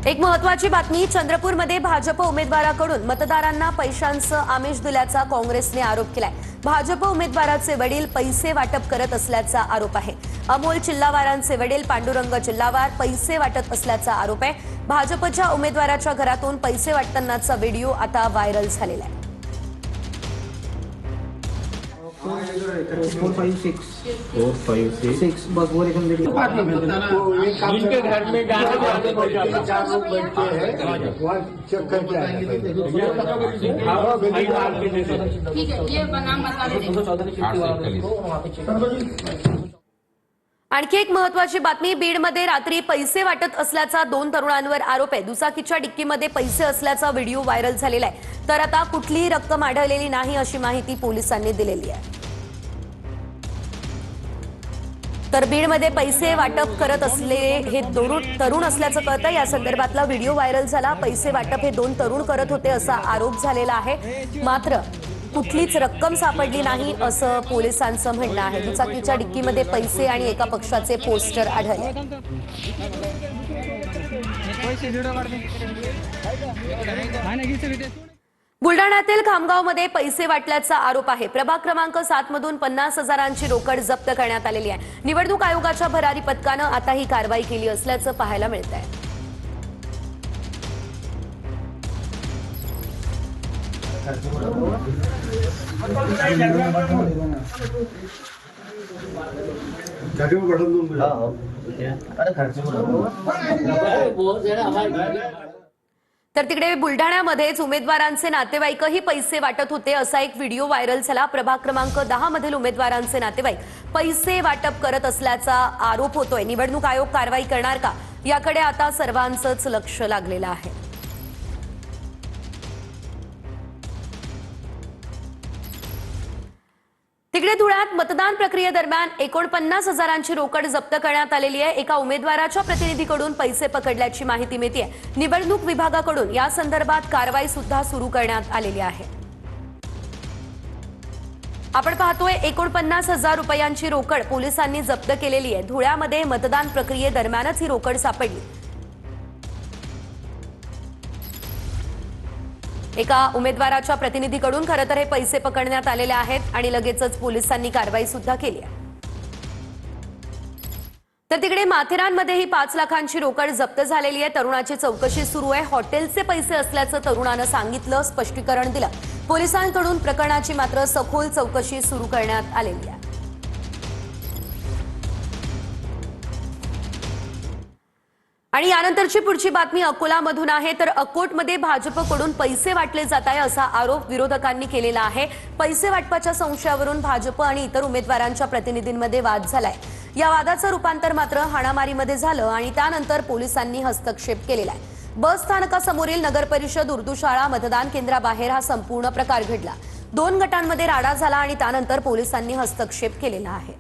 एक महत्त्वाची बातमी, चंद्रपूरमध्ये भाजप उमेदवाराकडून मतदारांना पैशांचं आमिष दिल्याचा काँग्रेसने आरोप केलाय। भाजप उमेदवाराचे वडील पैसे वाटप करत असल्याचा आरोप आहे। अमोल चिल्लावारांचे वडील पांडुरंग चिल्लावार पैसे वाटत असल्याचा आरोप आहे। भाजपच्या उमेदवाराच्या घरातून पैसे वाटतानाचा व्हिडिओ आता व्हायरल झालेला आहे। 456 बस वो लेकिन जिनके घर में चार लोग बैठते हैं वहाँ चेक करके आए। ठीक है, ये नाम आणखी एक महत्त्वाची बातमी, बीडमध्ये रात्री पैसे वाटत असल्याचा 2 तरुणांवर आरोप आहे। दुचाकीच्या डिक्कीमध्ये पैसे असल्याचा व्हिडिओ व्हायरल झालेला आहे। तर आता कुठलीही रक्कम आढळलेली नाही अशी माहिती पोलिसांनी दिलेली आहे। तर बीडमध्ये पैसे वाटप करत असलेले हे तरुण असल्याचं कळतं। या संदर्भातला व्हिडिओ व्हायरल झाला। पैसे वाटप हे 2 तरुण करत होते असा आरोप झालेला आहे। मात्र कुठलीच रक्कम सापडली नाही असं पोलिसांचं म्हणणं आहे। दुचाकीच्या डिक्कीमध्ये पैसे आणि एका पक्षाचे पोस्टर आढळले। बुलढाण्यातील खामगावमध्ये पैसे वाटल्याचा आरोप आहे। प्रभाग क्रमांक 7 मधून 50,000ची रोकड जप्त करण्यात आलेली आहे। निवडणूक आयोगाच्या भरारी पथकानं आता ही कारवाई केली असल्याचं पाहायला मिळतंय। तर तिकडे बुलढाण्यामध्येच उमेदवारांचे नातेवाईकही पैसे वाटत होते असा एक व्हिडिओ व्हायरल झाला। प्रभाग क्रमांक 10 मधील उमेदवारांचे नातेवाईक पैसे वाटप करत असल्याचा आरोप होतोय। निवडणूक आयोग कारवाई करणार का, याकडे आता सर्वांचंच लक्ष लागलेलं आहे। तिकडे धुळ्यात मतदान प्रक्रियेदरम्यान 49,000ची रोकड जप्त करण्यात आलेली आहे। एका उमेदवाराच्या प्रतिनिधीकडून पैसे पकडल्याची माहिती मिळते। निवडणूक विभागाकडून या संदर्भात कारवाई सुद्धा सुरू करण्यात आलेली आहे। आपण पाहतोय 49,000 रुपयांची रोकड पोलिसांनी जप्त केलेली आहे। धुळ्यामध्ये मतदान प्रक्रियेदरम्यानच ही रोकड सापडली। एका उमेदवाराच्या प्रतिनिधीकडून खरं तर हे पैसे पकडण्यात आलेले आहेत आणि लगेचच पोलिसांनी कारवाई सुद्धा केली आहे। तर तिकडे माथेरानमध्येही 5 लाखांची रोकड जप्त झालेली आहे। तरुणाची चौकशी सुरू आहे। हॉटेलचे पैसे असल्याचं तरुणानं सांगितलं, स्पष्टीकरण दिलं। पोलिसांकडून प्रकरणाची मात्र सखोल चौकशी सुरू करण्यात आलेली आहे। आणि यानंतरची पुढची बातमी अकोलामधून आहे। तर अकोटमध्ये भाजपकडून पैसे वाटले जात आहे असा आरोप विरोधकांनी केलेला आहे। पैसे वाटपाच्या संशयावरून भाजप आणि इतर उमेदवारांच्या प्रतिनिधींमध्ये वाद झालाय। या वादाचं रूपांतर मात्र हाणामारीमध्ये झालं आणि त्यानंतर पोलिसांनी हस्तक्षेप केलेला आहे। बस स्थानकासमोरील नगरपरिषद उर्दू शाळा मतदान केंद्राबाहेर हा संपूर्ण प्रकार घडला। 2 गटांमध्ये राडा झाला आणि त्यानंतर पोलिसांनी हस्तक्षेप केलेला आहे।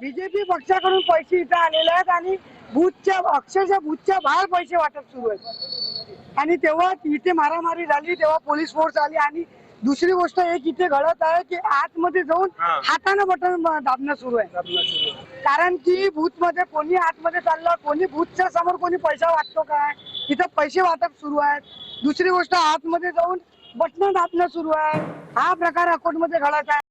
बीजेपी पक्षाकडून पैसे इथं आलेले आहेत आणि बूथच्या अक्षरशः बूथच्या बाहेर पैसे वाटप सुरू आहेत। आणि तेव्हा इथे मारामारी झाली, तेव्हा पोलीस फोर्स आली। आणि दुसरी गोष्ट एक इथे घडत आहे की आतमध्ये जाऊन हाताने बटन दाबणं सुरू आहे। कारण की बूथ मध्ये कोणी आतमध्ये चाललं, कोणी बूथच्या समोर कोणी पैसा वाटतो काय, इथं पैसे वाटप सुरू आहेत। दुसरी गोष्ट आतमध्ये जाऊन बटन दाबणं सुरू आहे। हा प्रकार अकोटमध्ये घडत आहे।